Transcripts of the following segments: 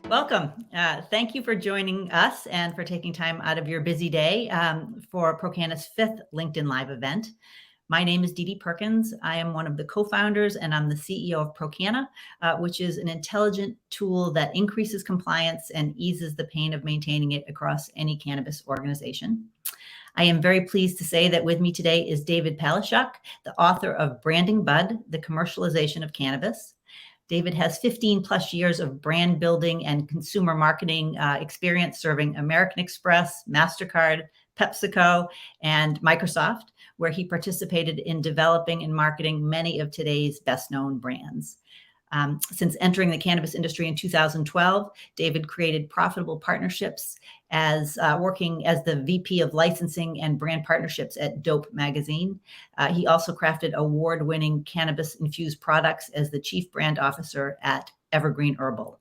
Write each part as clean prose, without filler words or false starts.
Welcome. Thank you for joining us and for taking time out of your busy day for ProCannabis' fifth LinkedIn Live event. My name is Dede Perkins. I am one of the co-founders and I'm the CEO of ProCanna, which is an intelligent tool that increases compliance and eases the pain of maintaining it across any cannabis organization. I am very pleased to say that with me today is David Palashuk, the author of Branding Bud, the Commercialization of Cannabis. David has 15 plus years of brand building and consumer marketing experience serving American Express, MasterCard, PepsiCo, and Microsoft, where he participated in developing and marketing many of today's best known brands. Since entering the cannabis industry in 2012, David created profitable partnerships as working as the VP of licensing and brand partnerships at Dope magazine. He also crafted award-winning cannabis-infused products as the chief brand officer at Evergreen Herbal.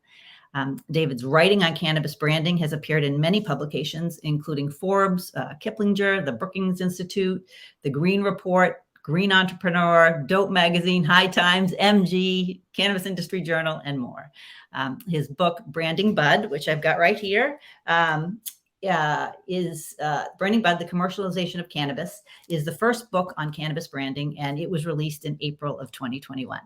David's writing on cannabis branding has appeared in many publications, including Forbes, Kiplinger, the Brookings Institute, the Green Report, Green Entrepreneur, Dope Magazine, High Times, MG, Cannabis Industry Journal, and more. His book, Branding Bud, which I've got right here, is Branding Bud, the Commercialization of Cannabis, is the first book on cannabis branding, and it was released in April of 2021.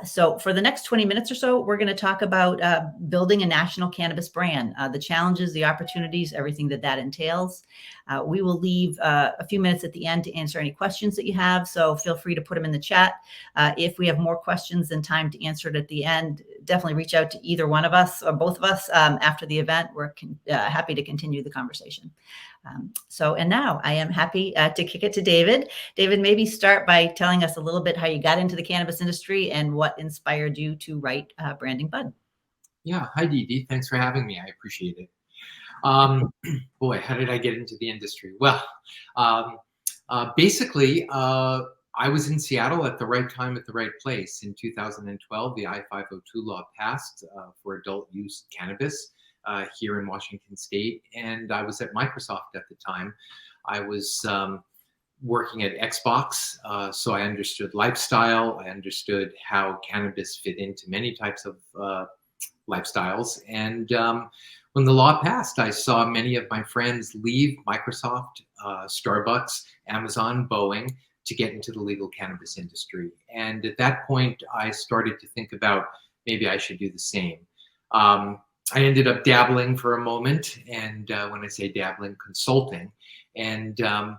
So for the next 20 minutes or so, we're going to talk about building a national cannabis brand, the challenges, the opportunities, everything that entails. We will leave a few minutes at the end to answer any questions that you have. So feel free to put them in the chat. If we have more questions than time to answer it at the end, definitely reach out to either one of us or both of us after the event. We're happy to continue the conversation. And now I am happy to kick it to David. David, maybe start by telling us a little bit how you got into the cannabis industry and what inspired you to write Branding Bud. Yeah. Hi, Dede. Thanks for having me. I appreciate it. Boy, how did I get into the industry? Well, basically, I was in Seattle at the right time at the right place. In 2012, the I-502 law passed for adult use cannabis here in Washington State. And I was at Microsoft at the time. I was working at Xbox, so I understood lifestyle. I understood how cannabis fit into many types of lifestyles. And when the law passed, I saw many of my friends leave Microsoft, Starbucks, Amazon, Boeing to get into the legal cannabis industry. And at that point, I started to think about maybe I should do the same. I ended up dabbling for a moment, and when I say dabbling, consulting, and I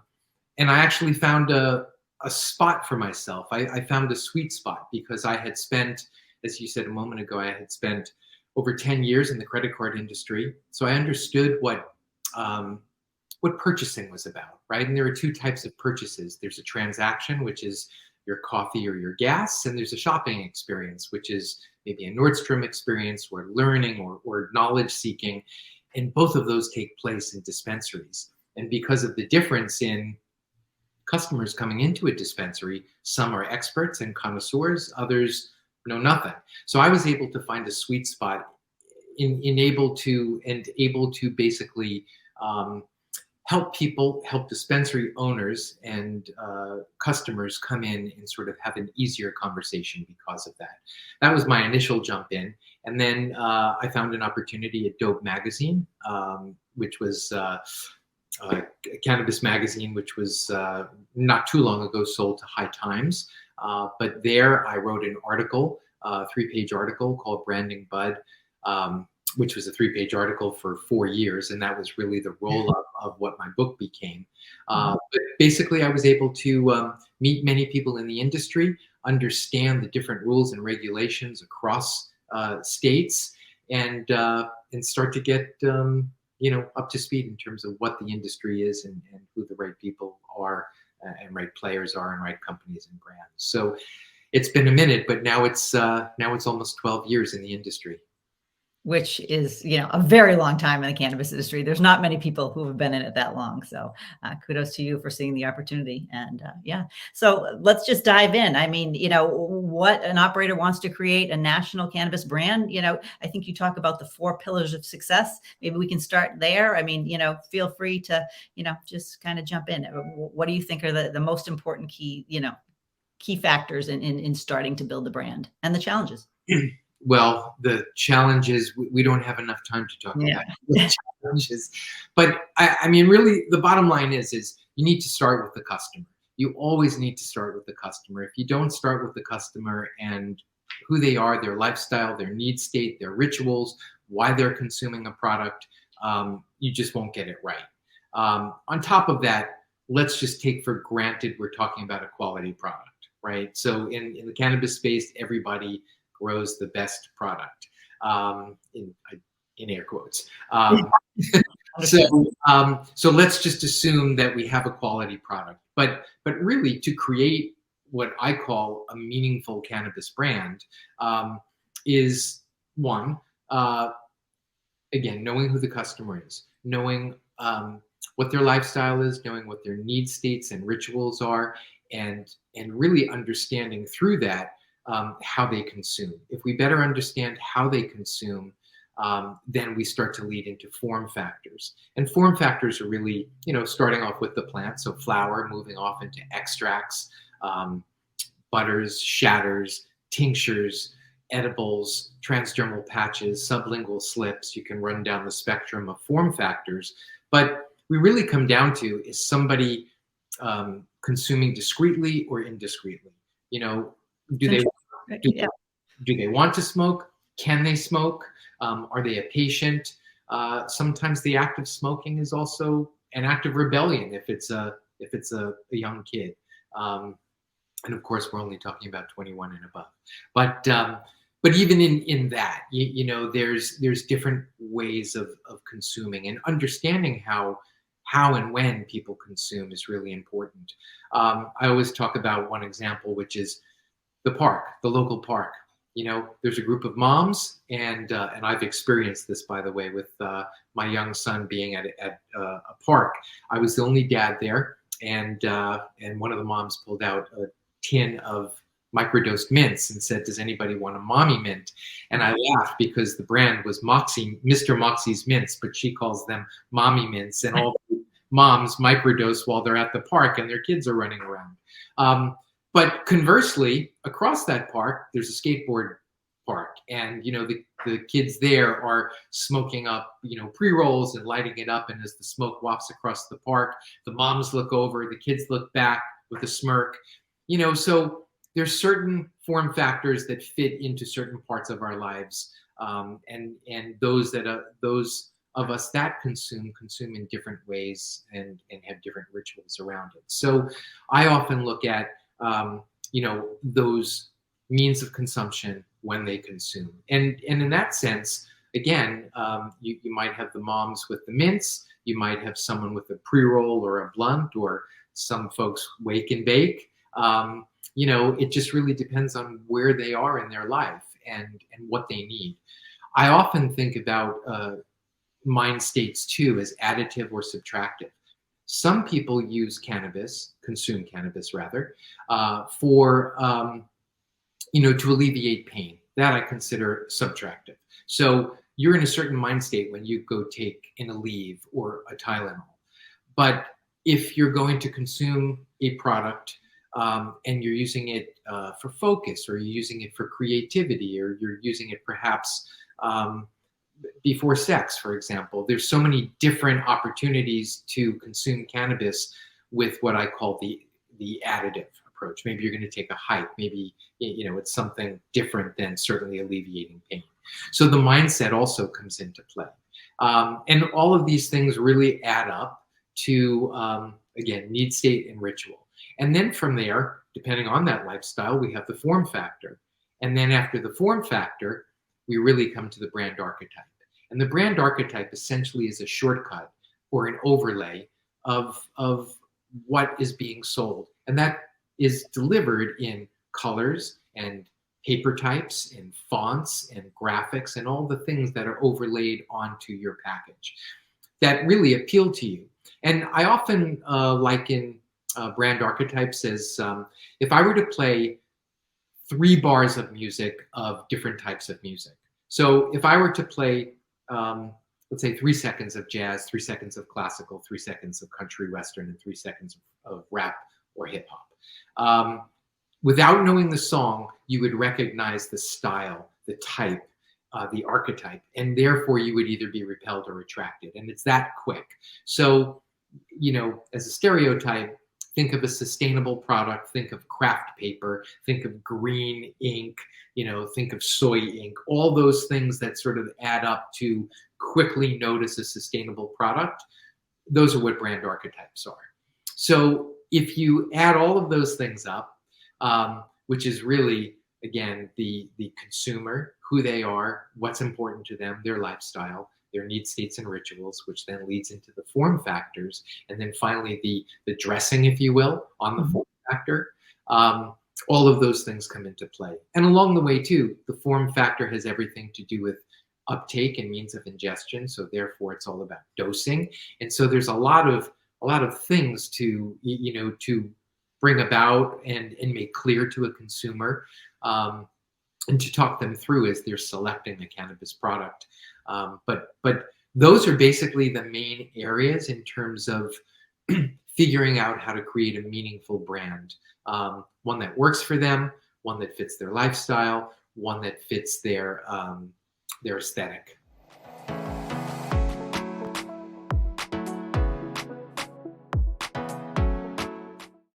actually found a spot for myself. I found a sweet spot because I had spent, as you said a moment ago, I had spent over 10 years in the credit card industry, so I understood what purchasing was about, right? And there are two types of purchases. There's a transaction, which is your coffee or your gas, and there's a shopping experience, which is maybe a Nordstrom experience or learning or knowledge seeking. And both of those take place in dispensaries. And because of the difference in customers coming into a dispensary, some are experts and connoisseurs, others know nothing. So I was able to find a sweet spot able to basically help dispensary owners and customers come in and sort of have an easier conversation because of that. That was my initial jump in. And then I found an opportunity at Dope magazine, which was a cannabis magazine, which was not too long ago sold to High Times. But there I wrote an article, a 3-page article called Branding Bud, which was a 3-page article for 4 years. And that was really the roll-up of what my book became. But basically, I was able to meet many people in the industry, understand the different rules and regulations across states, and start to get up to speed in terms of what the industry is and who the right people are and right players are and right companies and brands. So it's been a minute, but now it's almost 12 years in the industry. Which is, a very long time in the cannabis industry. There's not many people who have been in it that long. So kudos to you for seeing the opportunity. And so let's just dive in. I mean, what an operator wants to create a national cannabis brand. I think you talk about the 4 pillars of success. Maybe we can start there. I mean, feel free to, just kind of jump in. What do you think are the most important key factors in starting to build the brand and the challenges? Well, the challenges, we don't have enough time to talk Yeah. about the challenges. But I mean, really, the bottom line is you need to start with the customer. You always need to start with the customer. If you don't start with the customer and who they are, their lifestyle, their need state, their rituals, why they're consuming a product, you just won't get it right. On top of that, let's just take for granted we're talking about a quality product, right? So in the cannabis space, everybody grows the best product, in air quotes. So let's just assume that we have a quality product. But really, to create what I call a meaningful cannabis brand, is one, again, knowing who the customer is, knowing what their lifestyle is, knowing what their need states and rituals are, and really understanding through that how they consume. If we better understand how they consume, then we start to lead into form factors. And form factors are really, starting off with the plant, so flower, moving off into extracts, butters, shatters, tinctures, edibles, transdermal patches, sublingual slips. You can run down the spectrum of form factors. But we really come down to, is somebody consuming discreetly or indiscreetly? Do they Yeah. do they want to smoke? Can they smoke? Are they a patient? Sometimes the act of smoking is also an act of rebellion if it's a young kid. And of course, we're only talking about 21 and above. But even in that, there's different ways of consuming, and understanding how and when people consume is really important. I always talk about one example, which is the park, the local park. There's a group of moms, and I've experienced this, by the way, with my young son being at a park. I was the only dad there, and one of the moms pulled out a tin of microdosed mints and said, "Does anybody want a mommy mint?" And I laughed because the brand was Moxie, Mr. Moxie's mints, but she calls them mommy mints, and all the moms microdose while they're at the park and their kids are running around. But conversely, across that park, there's a skateboard park, and the kids there are smoking up pre-rolls and lighting it up, and as the smoke wafts across the park, the moms look over, the kids look back with a smirk. So there's certain form factors that fit into certain parts of our lives, and those of us that consume in different ways and have different rituals around it. So I often look at those means of consumption when they consume, and in that sense, again, you might have the moms with the mints, you might have someone with a pre-roll or a blunt, or some folks wake and bake. It just really depends on where they are in their life and what they need. I often think about mind states too as additive or subtractive. Some people use cannabis, consume cannabis rather, for to alleviate pain. That I consider subtractive. So you're in a certain mind state when you go take an Aleve or a Tylenol. But if you're going to consume a product and you're using it for focus, or you're using it for creativity, or you're using it perhaps before sex, for example, there's so many different opportunities to consume cannabis with what I call the additive approach. Maybe you're going to take a hike. Maybe it's something different than certainly alleviating pain. So the mindset also comes into play, and all of these things really add up to again, need state and ritual. And then from there, depending on that lifestyle, we have the form factor. And then after the form factor, we really come to the brand archetype. And the brand archetype essentially is a shortcut or an overlay of what is being sold. And that is delivered in colors and paper types and fonts and graphics and all the things that are overlaid onto your package that really appeal to you. And I often liken brand archetypes as if I were to play 3 bars of music of different types of music. So if I were to play, let's say 3 seconds of jazz, 3 seconds of classical, 3 seconds of country western, and 3 seconds of rap or hip hop. Without knowing the song, you would recognize the style, the type, the archetype, and therefore you would either be repelled or attracted. And it's that quick. So, as a stereotype, think of a sustainable product, think of craft paper, think of green ink, think of soy ink, all those things that sort of add up to quickly notice a sustainable product. Those are what brand archetypes are. So if you add all of those things up, which is really, again, the consumer, who they are, what's important to them, their lifestyle, their need states and rituals, which then leads into the form factors, and then finally the dressing, if you will, on the form factor. All of those things come into play. And along the way too, the form factor has everything to do with uptake and means of ingestion. So therefore it's all about dosing. And so there's a lot of things to, to bring about and make clear to a consumer, and to talk them through as they're selecting a cannabis product. But those are basically the main areas in terms of figuring out how to create a meaningful brand, one that works for them, one that fits their lifestyle, one that fits their aesthetic.